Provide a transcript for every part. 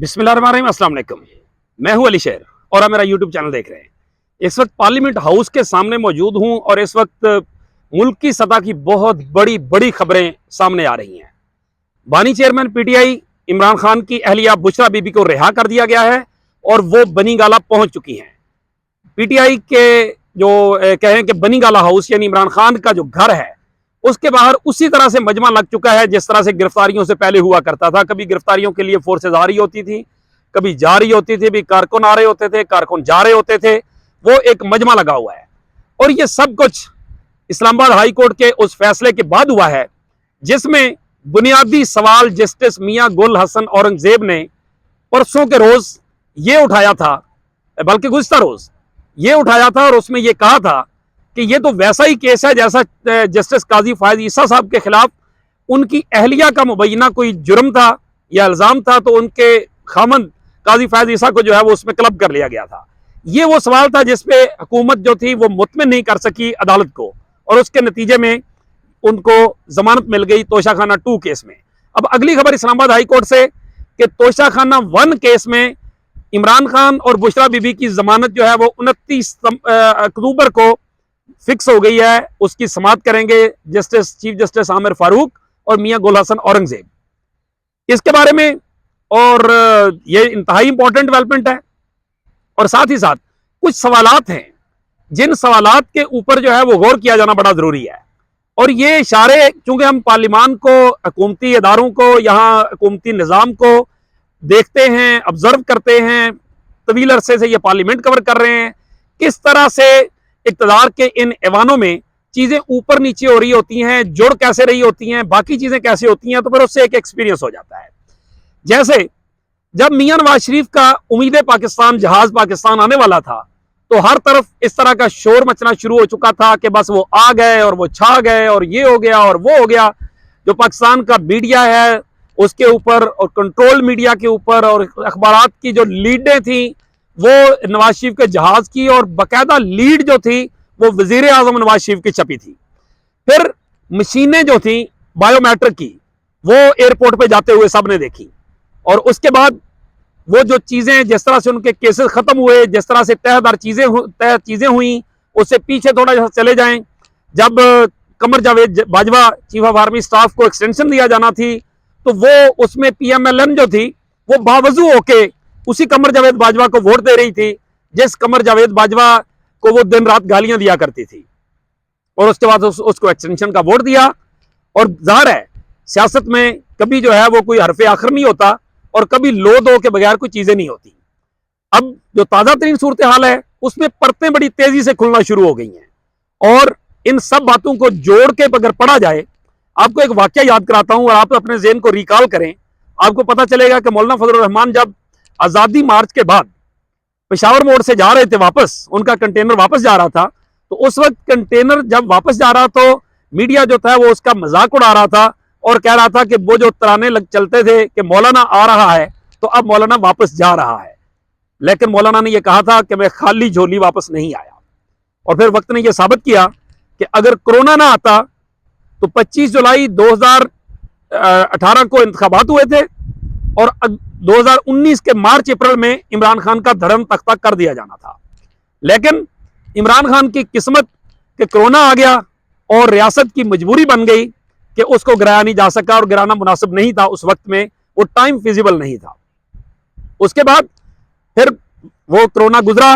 बिस्मिल्लाहिर्रहमानिर्रहीम, अस्सलाम वालेकुम। मैं हूं अली शेर और आप मेरा यूट्यूब चैनल देख रहे हैं। इस वक्त पार्लियामेंट हाउस के सामने मौजूद हूं और इस वक्त मुल्क की सतह की बहुत बड़ी बड़ी खबरें सामने आ रही हैं। बानी चेयरमैन पीटीआई इमरान खान की अहलिया बुशरा बीबी को रिहा कर दिया गया है और वो बनी गाला पहुंच चुकी हैं। पीटीआई के जो कहें कि बनी गाला हाउस यानी इमरान खान का जो घर है उसके बाहर उसी तरह से मजमा लग चुका है जिस तरह से गिरफ्तारियों से पहले हुआ करता था। कभी गिरफ्तारियों के लिए फोर्सेज आ रही होती थी, कभी जा रही होती थी, भी कारकुन आ रहे होते थे, कारकुन जा रहे होते थे। वो एक मजमा लगा हुआ है और ये सब कुछ इस्लामाबाद हाई कोर्ट के उस फैसले के बाद हुआ है जिसमें बुनियादी सवाल जस्टिस मियां गुल हसन औरंगजेब ने परसों के रोज ये उठाया था, बल्कि गुज़िश्ता रोज ये उठाया था और उसमें यह कहा था कि ये तो वैसा ही केस है जैसा जस्टिस काजी फायज ईसा साहब के खिलाफ उनकी अहलिया का मुबैना कोई जुर्म था या इल्जाम था, तो उनके खामंद काजी फायज ईसा को जो है वो उसमें क्लब कर लिया गया था। ये वो सवाल था जिसपे हुकूमत जो थी वो मुतमिन नहीं कर सकी अदालत को और उसके नतीजे में उनको जमानत मिल गई तोशाखाना 2 केस में। अब अगली खबर इस्लामाबाद हाई कोर्ट से कि तोशाखाना 1 केस में इमरान खान और बुशरा बीबी की जमानत जो है वो 29 अक्टूबर को फिक्स हो गई है। उसकी समाअत करेंगे चीफ जस्टिस आमिर फारूक और मियां गुल हसन औरंगजेब। इसके बारे में और ये इंतहाई इंपॉर्टेंट डेवलपमेंट है और साथ ही साथ कुछ सवालात हैं जिन सवालात के ऊपर जो है वो गौर किया जाना बड़ा जरूरी है। और ये इशारे, चूंकि हम पार्लियामान को, हुकूमती इदारों को, यहाँ हुकूमती निज़ाम को देखते हैं, ऑब्जर्व करते हैं, तवील अरसे से ये पार्लियामेंट कवर कर रहे हैं, किस तरह से इक़्तिदार के इन ऐवानों में चीजें ऊपर नीचे हो रही होती हैं, जुड़ कैसे रही होती हैं, बाकी चीजें कैसे होती हैं, तो फिर उससे एक एक्सपीरियंस हो जाता है। जैसे जब मियां नवाज शरीफ का उम्मीद पाकिस्तान जहाज पाकिस्तान आने वाला था तो हर तरफ इस तरह का शोर मचना शुरू हो चुका था कि बस वो आ गए और वो छा गए और ये हो गया और वो हो गया। जो पाकिस्तान का मीडिया है उसके ऊपर और कंट्रोल मीडिया के ऊपर और अखबारात की जो लीडें थी वो नवाज शरीफ के जहाज की, और बाकायदा लीड जो थी वो वजीर आजम नवाज शरीफ की छपी थी। फिर मशीनें जो थी बायोमेट्रिक की वो एयरपोर्ट पे जाते हुए सबने देखी और उसके बाद वो जो चीजें, जिस तरह से उनके केसेस खत्म हुए, जिस तरह से तय चीजें हुई, उससे पीछे थोड़ा सा चले जाएं। जब Qamar Javed Bajwa chief of army staff को एक्सटेंशन दिया जाना थी तो वो उसमें पीएमएलएन जो थी वो बावजूद होके उसी कमर जावेद बाजवा को वोट दे रही थी जिस कमर जावेद बाजवा को वो दिन रात गालियां दिया करती थी, और उसके बाद उसको एक्सटेंशन का वोट दिया। और जाहिर है सियासत में कभी जो है वो कोई हरफ आखिर नहीं होता और कभी लो दो के बगैर कोई चीजें नहीं होती। अब जो ताजा तरीन सूरत हाल है उसमें परतें बड़ी तेजी से खुलना शुरू हो गई हैं और इन सब बातों को जोड़ के अगर पढ़ा जाए, आपको एक वाकया याद कराता हूं और आप अपने ज़हन को रिकॉल करें, आपको पता चलेगा कि मौलाना फजलुर रहमान जब आज़ादी मार्च के बाद पेशावर मोड़ से जा रहे थे वापस, उनका कंटेनर वापस जा रहा था, तो उस वक्त कंटेनर जब वापस जा रहा तो मीडिया जो था वो उसका मजाक उड़ा रहा था और कह रहा था कि वो जो तराने चलते थे कि मौलाना आ रहा है तो अब मौलाना वापस जा रहा है, लेकिन मौलाना ने यह कहा था कि मैं खाली झोली वापस नहीं आया। और फिर वक्त ने यह साबित किया कि अगर कोरोना ना आता तो 25 जुलाई 2018 को इंतखाबात हुए थे और 2019 के मार्च अप्रैल में इमरान खान का धर्म तख्ता कर दिया जाना था। लेकिन इमरान खान की किस्मत कि कोरोना आ गया और रियासत की मजबूरी बन गई कि उसको गिराया नहीं जा सका और गिराना मुनासिब नहीं था, उस वक्त में वो टाइम फिजिबल नहीं था। उसके बाद फिर वो कोरोना गुजरा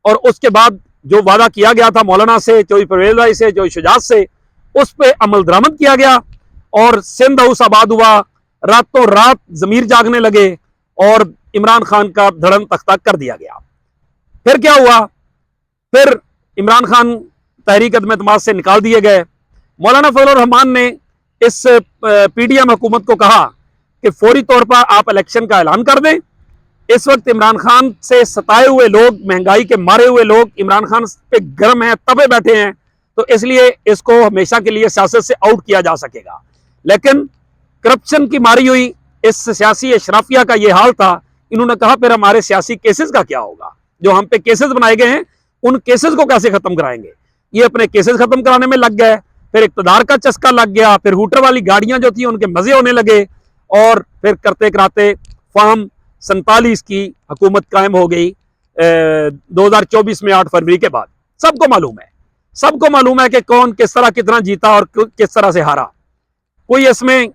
और उसके बाद जो वादा किया गया था मौलाना से, चौधरी परवेज भाई से, चौधरी शुजात से, उस पर अमल दरामद किया गया और सिंध हाउस आबाद हुआ। रातों रात जमीर जागने लगे और इमरान खान का धड़म तख्ता कर दिया गया। फिर क्या हुआ? फिर इमरान खान तहरीक अदम एतमाद से निकाल दिए गए। मौलाना फजलुर रहमान ने इस पीडीएम हुकूमत को कहा कि फौरी तौर पर आप इलेक्शन का ऐलान कर दें। इस वक्त इमरान खान से सताए हुए लोग, महंगाई के मारे हुए लोग इमरान खान पे गर्म हैं, तबे बैठे हैं, तो इसलिए इसको हमेशा के लिए सियासत से आउट किया जा सकेगा। लेकिन करप्शन की मारी हुई इस सियासी अशराफिया का ये हाल था। इन्होंने कहा फिर हमारे सियासी केसेस का क्या होगा, जो हम पे केसेस बनाए गए हैं उन केसेस को कैसे खत्म कराएंगे। ये अपने केसेस खत्म कराने में लग गए, फिर इक्तदार का चस्का लग गया, फिर हूटर वाली गाड़ियां जो थी उनके मजे होने लगे और फिर करते कराते फार्म 47 की हुकूमत कायम हो गई 2024 में 8 फरवरी के बाद। सबको मालूम है कि कौन किस तरह कितना जीता और किस तरह से हारा। कोई इसमें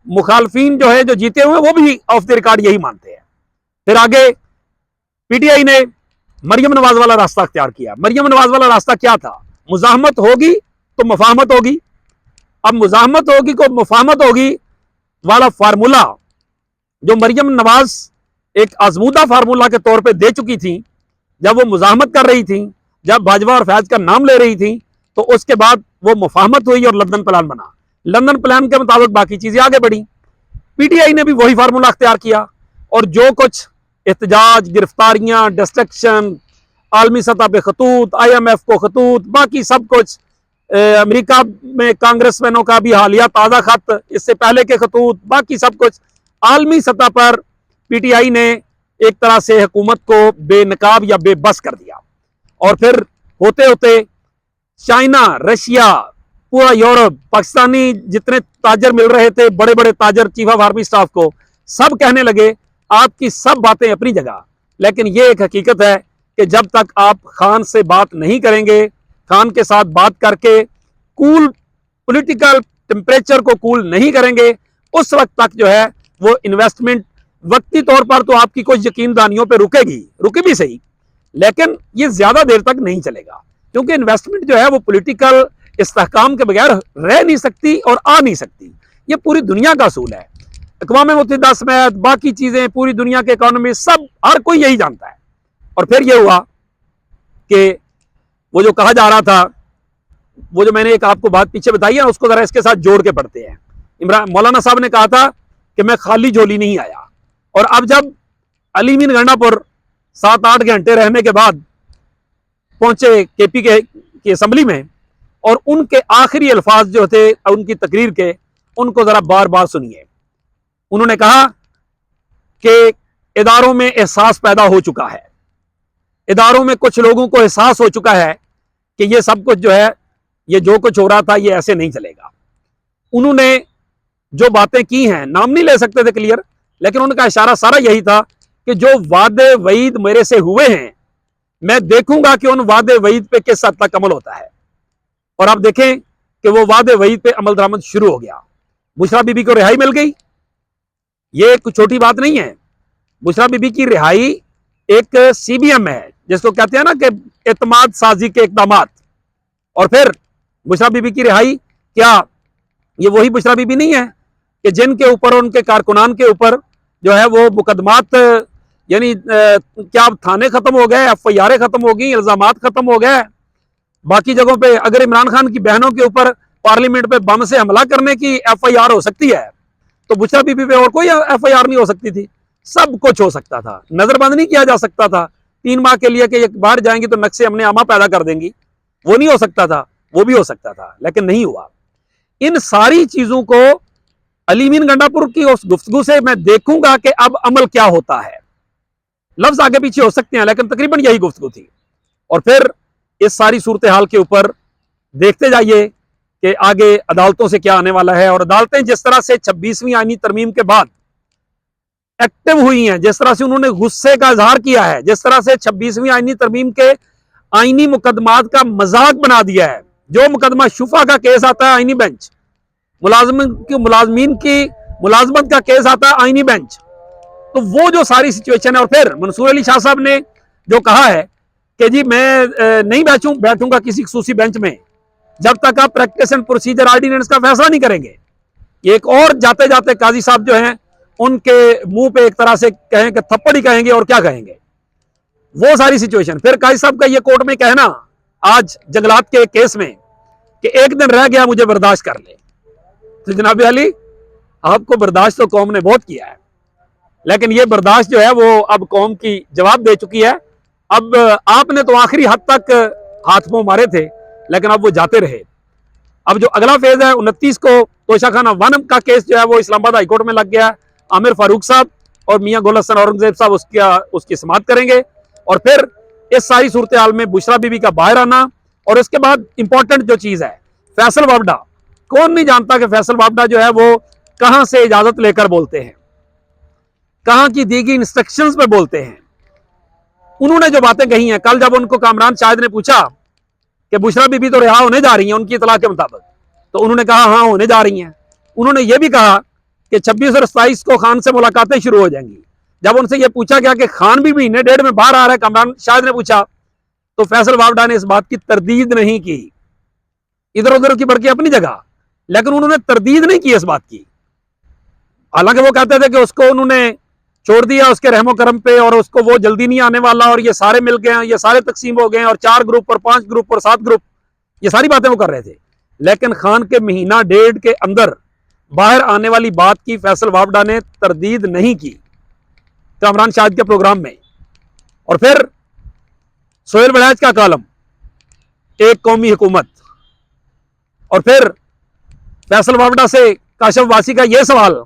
मुखालफीन जो है जो जीते हुए वो भी ऑफ द रिकॉर्ड यही मानते हैं। फिर आगे पीटीआई ने मरियम नवाज वाला रास्ता अख्तियार किया। मरियम नवाज वाला रास्ता क्या था? मुजाहमत होगी तो मुफाहमत होगी। अब मुजाहमत होगी को मुफाहमत होगी वाला फार्मूला जो मरियम नवाज एक आजमूदा फार्मूला के तौर पे दे चुकी थी, जब वो मुजाहमत कर रही थी, जब भाजपा और फैज का नाम ले रही थी, तो उसके बाद वो मुफाहमत हुई और लंदन प्लान बना। लंदन प्लान के मुताबिक बाकी चीजें आगे बढ़ी। पीटीआई ने भी वही फार्मूला अख्तियार किया और जो कुछ एहतजाज, गिरफ्तारियां, डिस्ट्रक्शन, आलमी सतह पे खतूत, IMF को खतूत, बाकी सब कुछ, अमेरिका में कांग्रेसमैनों का भी हालिया ताज़ा खत, इससे पहले के खतूत, बाकी सब कुछ आलमी सतह पर पीटीआई ने एक तरह से हुकूमत को बेनकाब या बेबस कर दिया। और फिर होते होते चाइना, रशिया, पूरा यूरोप, पाकिस्तानी जितने ताजर मिल रहे थे, बड़े बड़े ताजर, चीफ ऑफ आर्मी स्टाफ को, सब कहने लगे आपकी सब बातें अपनी जगह, लेकिन ये एक हकीकत है कि जब तक आप खान से बात नहीं करेंगे, खान के साथ बात करके कूल पॉलिटिकल टेम्परेचर को कूल नहीं करेंगे, उस वक्त तक जो है वो इन्वेस्टमेंट वक्ती तौर पर तो आपकी कुछ यकीनदानियों पे रुके भी सही, लेकिन ये ज्यादा देर तक नहीं चलेगा, क्योंकि इन्वेस्टमेंट जो है वो पॉलिटिकल इस्तेहकाम के बगैर रह नहीं सकती और आ नहीं सकती। ये पूरी दुनिया का असूल है। अक़वाम मुत्तहिदा समेत बाकी चीजें, पूरी दुनिया के इकोनॉमी, सब हर कोई यही जानता है। और फिर यह हुआ कि वो जो कहा जा रहा था, वो जो मैंने एक आपको बात पीछे बताई है, उसको जरा इसके साथ जोड़ के पढ़ते हैं। इमरान मौलाना साहब ने कहा था कि मैं खाली झोली नहीं आया, और अब जब अली मीन गंडापुर 7-8 घंटे रहने के बाद पहुंचे केपी की असेंबली में, और उनके आखिरी अल्फाज जो थे उनकी तकरीर के, उनको जरा बार बार सुनिए। उन्होंने कहा कि इदारों में एहसास पैदा हो चुका है, इदारों में कुछ लोगों को एहसास हो चुका है कि ये सब कुछ जो है, ये जो कुछ हो रहा था, ये ऐसे नहीं चलेगा। उन्होंने जो बातें की हैं, नाम नहीं ले सकते थे क्लियर, लेकिन उनका इशारा सारा यही था कि जो वादे वईद मेरे से हुए हैं, मैं देखूंगा कि उन वादे वईद पे किस हद तक अमल होता है। और आप देखें कि वो वादे वईद पे अमल दरामद शुरू हो गया। बुशरा बीबी को रिहाई मिल गई, ये कुछ छोटी बात नहीं है। बुशरा बीबी की रिहाई एक CBM है, जिसको कहते हैं ना कि एतमाद साजी के इकदामात। और फिर बुशरा बीबी की रिहाई, क्या ये वही बुशरा बीबी नहीं है कि जिनके ऊपर, उनके कारकुनान के ऊपर जो है वो मुकदमात, यानी क्या थाने खत्म हो गए, FIR खत्म हो गई, इल्जामात खत्म हो गए। बाकी जगहों पे अगर इमरान खान की बहनों के ऊपर पार्लियामेंट पे बम से हमला करने की FIR हो सकती है, तो बुशरा बीबी पे और कोई FIR नहीं हो सकती थी। सब कुछ हो सकता था, नजरबंद नहीं किया जा सकता था 3 माह के लिए कि एक बाहर जाएंगी तो नक्शे हमने आमा पैदा कर देंगी, वो नहीं हो सकता था। वो भी हो सकता था, लेकिन नहीं हुआ। इन सारी चीजों को अली मीन गंडापुर की उस गुफ्तगू से मैं देखूंगा कि अब अमल क्या होता है। लफ्ज आगे पीछे हो सकते हैं, लेकिन तकरीबन यही गुफ्तगू थी। और फिर इस सारी सूरत हाल के ऊपर देखते जाइए कि आगे अदालतों से क्या आने वाला है। और अदालतें जिस तरह से 26वीं आईनी तरमीम के बाद एक्टिव हुई हैं, जिस तरह से उन्होंने गुस्से का इजहार किया है, जिस तरह से 26वीं आईनी तरमीम के आईनी मुकदमात का मजाक बना दिया है। जो मुकदमा शुफा का केस आता है आईनी बेंच, मुलाजमीन की मुलाजमत का केस आता है आईनी बेंच, तो वो जो सारी सिचुएशन है। और फिर मंसूर अली शाह साहब ने जो कहा है कि जी मैं नहीं बैठूंगा किसी खसूसी बेंच में जब तक आप प्रैक्टिस एंड प्रोसीजर ऑर्डिनेंस का फैसला नहीं करेंगे। एक और जाते जाते काजी साहब जो हैं, उनके मुंह पे एक तरह से कहें कि थप्पड़ ही कहेंगे, और क्या कहेंगे, वो सारी सिचुएशन। फिर काजी साहब का ये कोर्ट में कहना आज जंगलात के केस में कि एक दिन रह गया, मुझे बर्दाश्त कर ले। तो जनाब अली, आपको बर्दाश्त तो कौम ने बहुत किया है, लेकिन ये बर्दाश्त जो है वो अब कौम की जवाब दे चुकी है। अब आपने तो आखिरी हद तक हाथ मुंह मारे थे, लेकिन अब वो जाते रहे। अब जो अगला फेज है 29 को तोशाखाना 1 का केस जो है वो इस्लामाबाद हाईकोर्ट में लग गया। आमिर फारूक साहब और मियां गुल हसन औरंगजेब साहब उसकी समाअत करेंगे। और फिर इस सारी सूरत हाल में बुशरा बीबी का बाहर आना, और उसके बाद इंपॉर्टेंट जो चीज है फैसल वावडा। कौन नहीं जानता कि फैसल वावडा जो है वो कहां से इजाजत लेकर बोलते हैं। कहां की दी गई इंस्ट्रक्शंस पे बोलते हैं। उन्होंने जो बातें कही हैं, कल जब उनको कामरान शाहिद ने पूछा कि बुशरा बीबी तो रिहा होने जा रही हैं उनकी इतला के मुताबिक, तो उन्होंने कहा हाँ होने जा रही हैं। उन्होंने ये भी कहा कि 26 और 27 को खान से मुलाकातें शुरू हो जाएंगी। जब उनसे यह पूछा गया कि खान भी महीने डेढ़ में बाहर आ रहा है, कामरान शाहिद ने पूछा, तो फैसल वावडा ने इस बात की तरदीद नहीं की। इधर उधर की बढ़ अपनी जगह, लेकिन उन्होंने तरदीद नहीं की इस बात की। हालांकि वो कहते थे कि उसको उन्होंने छोड़ दिया उसके रहमो करम पे, और उसको वो जल्दी नहीं आने वाला, और ये सारे मिल गए हैं, ये सारे तकसीम हो गए हैं, और 4 ग्रुप और 5 ग्रुप और 7 ग्रुप, ये सारी बातें वो कर रहे थे। लेकिन खान के महीना डेढ़ के अंदर बाहर आने वाली बात की फैसल वावडा ने तरदीद नहीं की कामरान शाहिद के प्रोग्राम में। और फिर सोहेल बड़ैच का कॉलम, एक कौमी हुकूमत, और फिर फैसल वावडा से काशिफ वासी का यह सवाल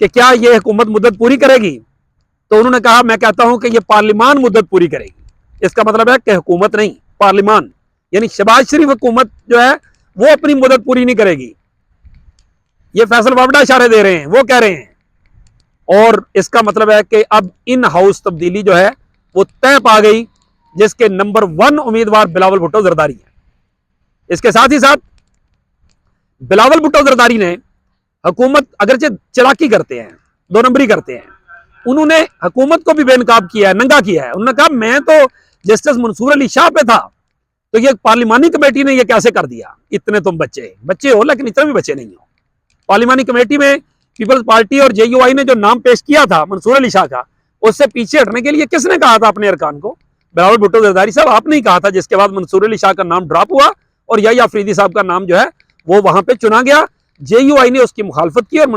कि क्या यह हुकूमत मुद्दत पूरी करेगी, तो उन्होंने कहा मैं कहता हूं कि यह पार्लिमान मुद्दत पूरी करेगी। इसका मतलब है कि हुकूमत नहीं, पार्लिमान, यानी शहबाज शरीफ हुकूमत जो है वो अपनी मुद्दत पूरी नहीं करेगी। ये फैसल वावडा इशारे दे रहे हैं, वो कह रहे हैं। और इसका मतलब है कि अब इन हाउस तब्दीली जो है वो तय पा गई, जिसके नंबर 1 उम्मीदवार बिलावल भुट्टो जरदारी है। इसके साथ ही साथ बिलावल भुट्टो जरदारी ने हुकूमत अगरचे चलाकी करते हैं, 2 नंबरी करते हैं, उन्होंने हुकूमत को भी बेनकाब किया है, नंगा किया है। उन्होंने कहा मैं तो जस्टिस मंसूर अली शाह पे था, तो ये पार्लिमानी कमेटी ने ये कैसे कर दिया। इतने तुम बच्चे हो, लेकिन इतने भी बच्चे नहीं हो। पार्लिमानी कमेटी में पीपल्स पार्टी और जेयूआई ने जो नाम पेश किया था मंसूर अली शाह का, उससे पीछे हटने के लिए किसने कहा था अपने अरकान को? बिलावल भुट्टो जरदारी साहब आपने ही कहा था, जिसके बाद मंसूर अली शाह का नाम ड्रॉप हुआ और याहिया अफरीदी साहब का नाम जो है वो वहां पे चुना गया। जेयूआई ने उसकी मुखालफत की और